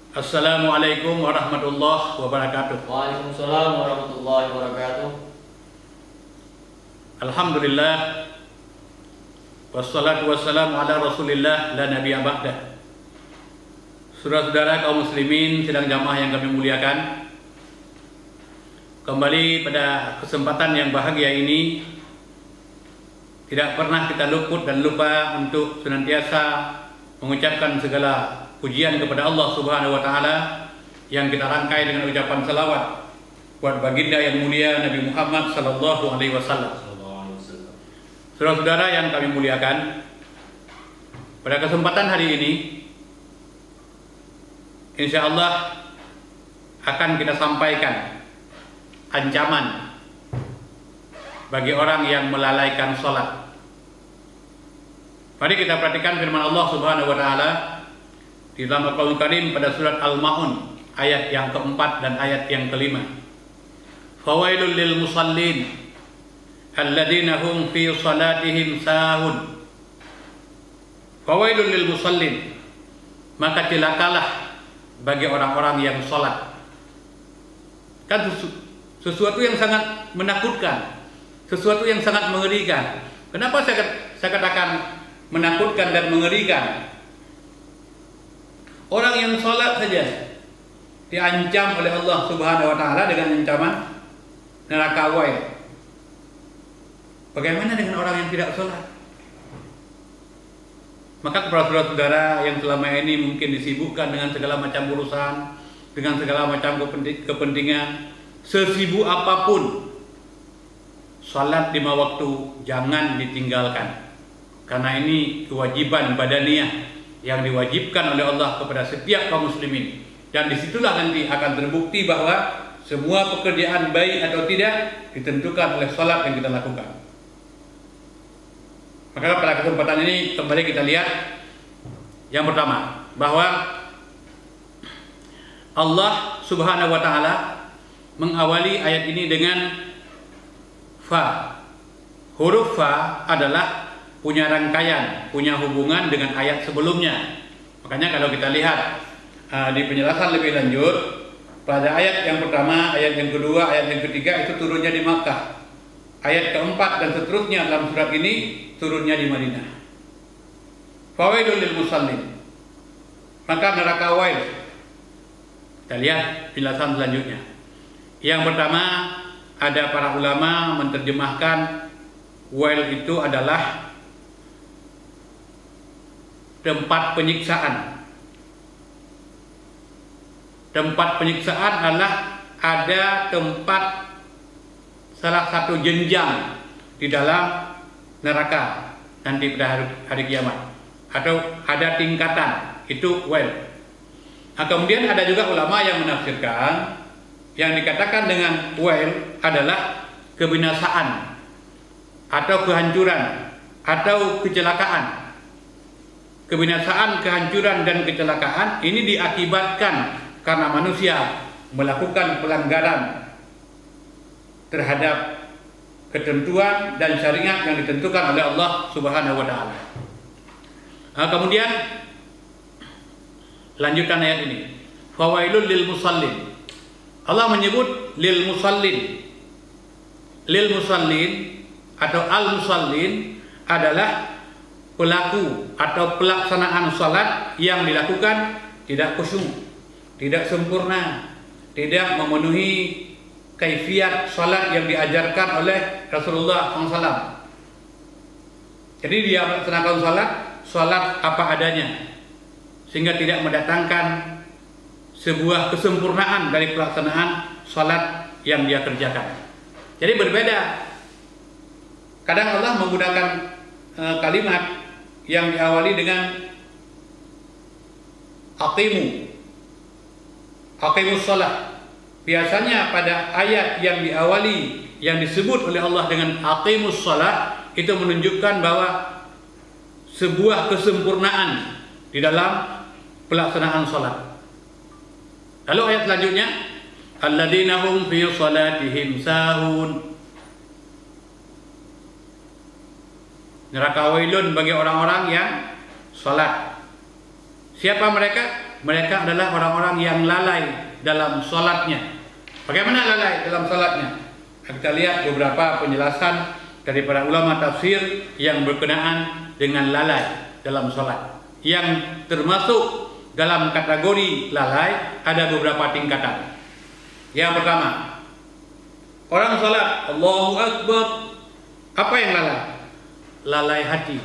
Assalamualaikum warahmatullahi wabarakatuh. Waalaikumsalam warahmatullahi wabarakatuh. Alhamdulillah, wassalatu wassalamu ala rasulillah la nabiyya ba'dah. Saudara-saudara kaum muslimin sidang jamaah yang kami muliakan, kembali pada kesempatan yang bahagia ini, tidak pernah kita luput dan lupa untuk senantiasa mengucapkan segala pujian kepada Allah Subhanahu wa taala yang kita rangkai dengan ucapan selawat buat baginda yang mulia Nabi Muhammad sallallahu alaihi wasallam. Saudara-saudara yang kami muliakan, pada kesempatan hari ini insya Allah akan kita sampaikan ancaman bagi orang yang melalaikan sholat. Mari kita perhatikan firman Allah Subhanahu wa taala di dalam Al-Qur'an Karim pada surat Al-Ma'un ayat yang keempat dan ayat yang kelima. Fawailul lil musallin alladzina hum fi salatihim sahun. Fawailul lil musallin, maka celakalah bagi orang-orang yang sholat. Kan sesuatu yang sangat menakutkan, sesuatu yang sangat mengerikan. Kenapa saya katakan menakutkan dan mengerikan? Orang yang sholat saja diancam oleh Allah Subhanahu wa taala dengan ancaman neraka wail. Bagaimana dengan orang yang tidak sholat? Maka kepada saudara-saudara yang selama ini mungkin disibukkan dengan segala macam urusan, dengan segala macam kepentingan, sesibuk apapun, sholat 5 waktu jangan ditinggalkan. Karena ini kewajiban badaniyah yang diwajibkan oleh Allah kepada setiap kaum muslimin, dan disitulah nanti akan terbukti bahwa semua pekerjaan baik atau tidak ditentukan oleh sholat yang kita lakukan. Maka pada kesempatan ini kembali kita lihat yang pertama, bahwa Allah Subhanahu wa taala mengawali ayat ini dengan fa. Huruf fa adalah punya rangkaian, punya hubungan dengan ayat sebelumnya. Makanya kalau kita lihat di penjelasan lebih lanjut, pada ayat yang pertama, ayat yang kedua, ayat yang ketiga itu turunnya di Makkah. Ayat keempat dan seterusnya dalam surat ini turunnya di Madinah. Fawailul lil musallin, maka neraka wail. Kita lihat penjelasan selanjutnya. Yang pertama, ada para ulama menerjemahkan wail itu adalah tempat penyiksaan. Tempat penyiksaan adalah ada tempat, salah satu jenjang di dalam neraka nanti pada hari kiamat, atau ada tingkatan, itu wail. Nah, kemudian ada juga ulama yang menafsirkan yang dikatakan dengan wail adalah kebinasaan atau kehancuran atau kecelakaan. Kebinasaan, kehancuran, dan kecelakaan ini diakibatkan karena manusia melakukan pelanggaran terhadap ketentuan dan syariat yang ditentukan oleh Allah Subhanahu wa taala. Nah, kemudian lanjutan ayat ini. Fawailul lil musallin. Allah menyebut lil musallin. Lil musallin atau al musallin adalah pelaku atau pelaksanaan salat yang dilakukan tidak khusyuk, tidak sempurna, tidak memenuhi kaifiat salat yang diajarkan oleh Rasulullah SAW. Jadi dia melaksanakan salat apa adanya, sehingga tidak mendatangkan sebuah kesempurnaan dari pelaksanaan salat yang dia kerjakan. Jadi berbeda. Kadang Allah menggunakan kalimat yang diawali dengan aqimus shalah. Biasanya pada ayat yang diawali, yang disebut oleh Allah dengan aqimus shalah, itu menunjukkan bahwa sebuah kesempurnaan di dalam pelaksanaan salat. Lalu ayat selanjutnya, alladzina hum fi salatihim sahun. Neraka wailun bagi orang-orang yang salat. Siapa mereka? mereka adalah orang-orang yang lalai dalam sholatnya. Bagaimana lalai dalam sholatnya? Kita lihat beberapa penjelasan dari para ulama tafsir yang berkenaan dengan lalai dalam sholat. Yang termasuk dalam kategori lalai ada beberapa tingkatan. Yang pertama, orang sholat Allahu Akbar, apa yang lalai? Lalai hati.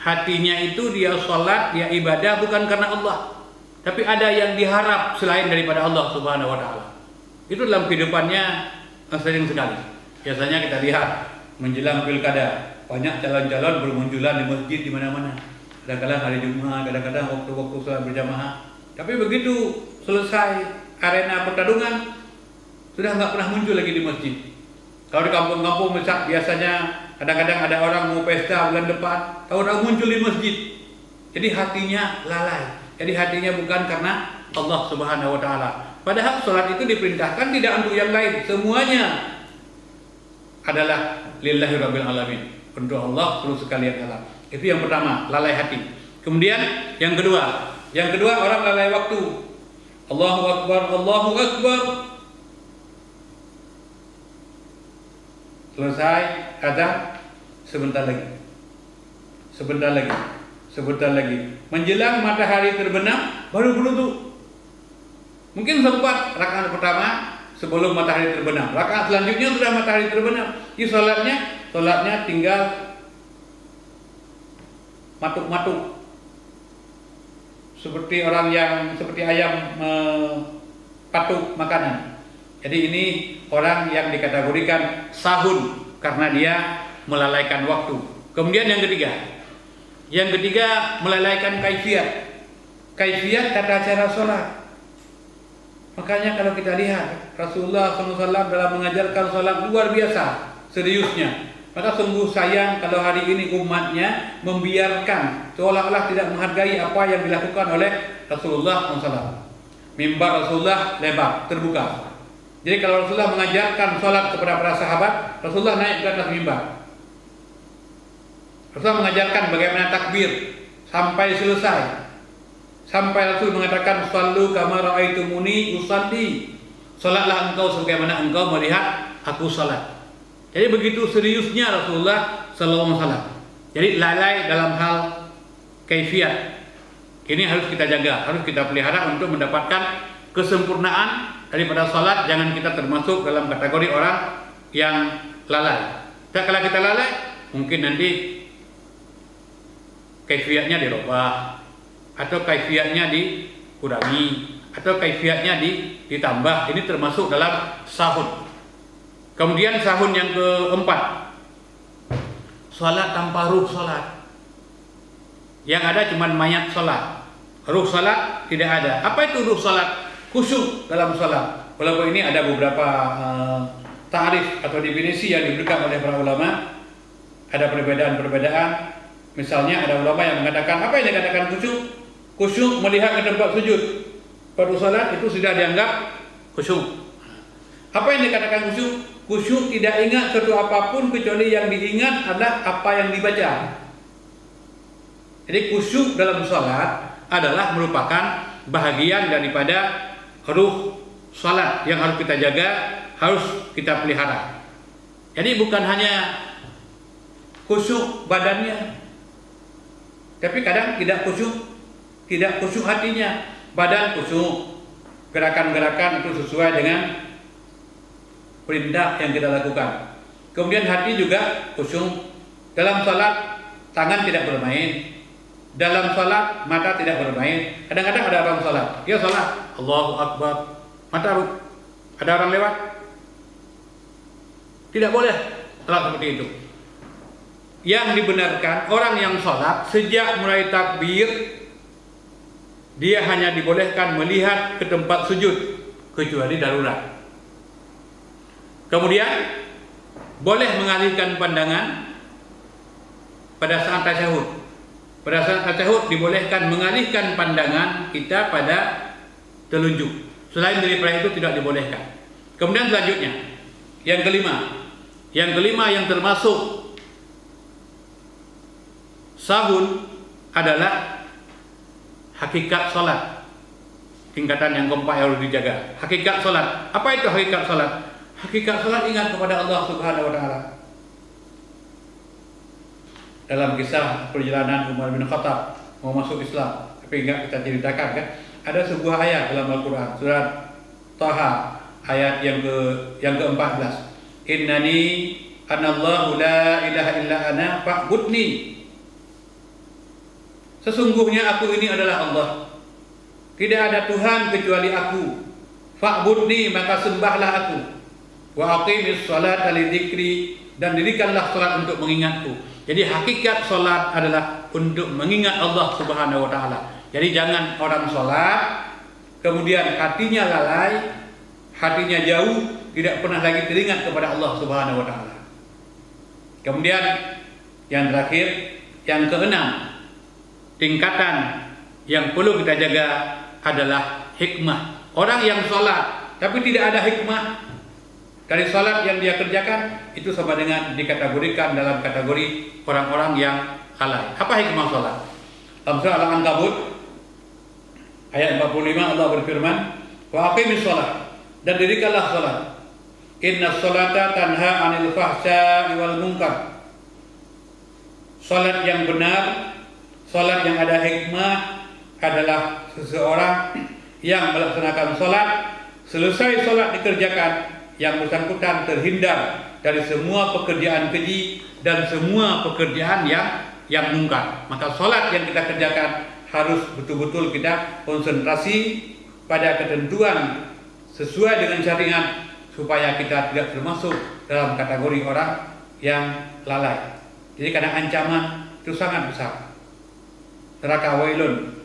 Hatinya itu dia sholat, dia ibadah bukan karena Allah, tapi ada yang diharap selain daripada Allah Subhanahu wa Ta'ala. Itu dalam kehidupannya sering sekali. Biasanya kita lihat menjelang pilkada, banyak calon-calon bermunculan di masjid di mana-mana. Kadang-kadang hari Jumat, kadang-kadang waktu-waktu sholat berjamaah. Tapi begitu selesai arena pertarungan, sudah nggak pernah muncul lagi di masjid. Kalau di kampung-kampung biasanya kadang-kadang ada orang mau pesta bulan depan, tahu-tahu muncul di masjid. Jadi hatinya lalai. Jadi hatinya bukan karena Allah Subhanahu wa Ta'ala. Padahal sholat itu diperintahkan tidak untuk yang lain, semuanya adalah lillahi rabbil alamin, untuk Allah seluruh sekalian alam. Itu yang pertama, lalai hati. Kemudian yang kedua orang lalai waktu. Allahu Akbar, Allahu Akbar. Selesai azan, sebentar lagi. Menjelang matahari terbenam baru berwudu. Mungkin sempat rakaat pertama sebelum matahari terbenam. Rakaat selanjutnya sudah matahari terbenam. Di sholatnya tinggal matuk-matuk. Seperti ayam patuk makanan. Jadi ini orang yang dikategorikan sahun karena dia melalaikan waktu. Kemudian yang ketiga melalaikan kaifiat tata cara sholat. Makanya kalau kita lihat Rasulullah SAW dalam mengajarkan sholat luar biasa seriusnya. Maka sungguh sayang kalau hari ini umatnya membiarkan seolah-olah tidak menghargai apa yang dilakukan oleh Rasulullah SAW. Mimbar Rasulullah lebar, terbuka. Jadi kalau Rasulullah mengajarkan sholat kepada para sahabat, Rasulullah naik ke atas mimbar. Rasulullah mengajarkan bagaimana takbir sampai selesai. Sampai Rasul mengatakan sallu kama ra'aitumuni usalli. Salatlah engkau sebagaimana engkau melihat aku salat. Jadi begitu seriusnya Rasulullah sallallahu alaihi wasallam. Jadi lalai dalam hal kaifiat. Ini harus kita jaga, harus kita pelihara untuk mendapatkan kesempurnaan daripada salat. Jangan kita termasuk dalam kategori orang yang lalai. Kalau kita lalai, mungkin nanti kaifiatnya dirubah, atau kaifiatnya dikurangi, atau kaifiatnya ditambah. Ini termasuk dalam sahun. Kemudian sahun yang keempat, salat tanpa ruh salat. Yang ada cuma mayat salat, ruh salat tidak ada. Apa itu ruh salat? Khusyuk dalam salat. Walaupun ini ada beberapa ta'rif atau definisi yang diberikan oleh para ulama, ada perbedaan-perbedaan. Misalnya ada ulama yang mengatakan, apa yang dikatakan khusyuk? Khusyuk melihat ke tempat sujud pada salat itu sudah dianggap khusyuk. Apa yang dikatakan khusyuk? Khusyuk tidak ingat sesuatu apapun kecuali yang diingat adalah apa yang dibaca. Jadi khusyuk dalam salat adalah merupakan bahagian daripada ruh salat yang harus kita jaga, harus kita pelihara. Jadi bukan hanya khusyuk badannya, tapi kadang tidak khusyuk hatinya. Badan khusyuk, gerakan-gerakan itu sesuai dengan perintah yang kita lakukan. Kemudian hati juga khusyuk. Dalam salat tangan tidak bermain, dalam salat mata tidak bermain. Kadang-kadang ada orang salat, dia salat Allahu Akbar, mata ada orang lewat, tidak boleh salat seperti itu. Yang dibenarkan orang yang salat sejak mulai takbir, dia hanya dibolehkan melihat ke tempat sujud kecuali darurat. Kemudian boleh mengalihkan pandangan pada saat tasyahud. Pada saat tasyahud dibolehkan mengalihkan pandangan kita pada telunjuk. Selain daripada itu tidak dibolehkan. Kemudian selanjutnya, yang kelima yang termasuk sahun adalah hakikat sholat. tingkatan yang keempat yang harus dijaga. Hakikat sholat. Apa itu hakikat sholat? Hakikat sholat ingat kepada Allah Subhanahu wa Ta'ala. Dalam kisah perjalanan Umar bin Khattab mau masuk Islam, tapi enggak kita ceritakan kan? Ada sebuah ayat dalam Al-Quran, surat Taha ayat yang ke-14. Innani anallahu la ilaha illa ana fa'budni. Sesungguhnya aku ini adalah Allah. Tidak ada Tuhan kecuali aku. Fa'budni, maka sembahlah aku. Wa aqimis salata lidzikri, dan dirikanlah salat untuk mengingatku. Jadi hakikat salat adalah untuk mengingat Allah Subhanahu wa Ta'ala. Jadi jangan orang salat kemudian hatinya lalai, hatinya jauh, tidak pernah lagi teringat kepada Allah Subhanahu wa Ta'ala. Kemudian yang terakhir, yang keenam, tingkatan yang perlu kita jaga adalah hikmah. Orang yang sholat tapi tidak ada hikmah dari sholat yang dia kerjakan, itu sama dengan dikategorikan dalam kategori orang-orang yang lalai. Apa hikmah sholat? Dalam surah Al-Ankabut ayat 45 Allah berfirman, wa aqimis sholat, dan dirikanlah sholat. Inna sholata tanha anil fahsya'i wal munkar. Sholat yang benar, sholat yang ada hikmah adalah seseorang yang melaksanakan sholat, selesai sholat dikerjakan, yang bersangkutan terhindar dari semua pekerjaan keji dan semua pekerjaan yang mungkar. Maka sholat yang kita kerjakan harus betul-betul kita konsentrasi pada ketentuan sesuai dengan syariat, supaya kita tidak termasuk dalam kategori orang yang lalai. Jadi karena ancaman itu sangat besar. Neraka wailun.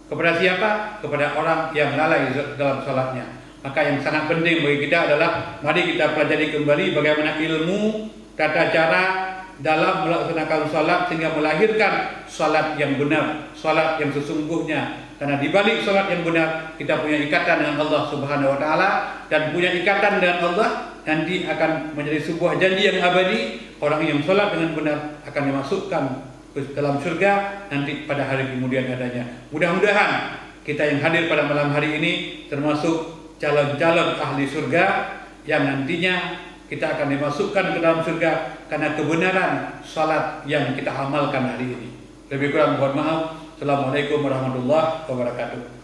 Kepada siapa? Kepada orang yang lalai dalam sholatnya. Maka yang sangat penting bagi kita adalah mari kita pelajari kembali bagaimana ilmu, tata cara dalam melaksanakan sholat sehingga melahirkan sholat yang benar, sholat yang sesungguhnya. Karena di balik sholat yang benar kita punya ikatan dengan Allah Subhanahu wa Ta'ala, dan punya ikatan dengan Allah nanti akan menjadi sebuah janji yang abadi. Orang yang sholat dengan benar akan dimasukkan ke dalam surga nanti pada hari kemudian adanya. Mudah-mudahan kita yang hadir pada malam hari ini termasuk calon-calon ahli surga yang nantinya kita akan dimasukkan ke dalam surga karena kebenaran sholat yang kita amalkan hari ini. Lebih kurang mohon maaf. Assalamualaikum warahmatullahi wabarakatuh.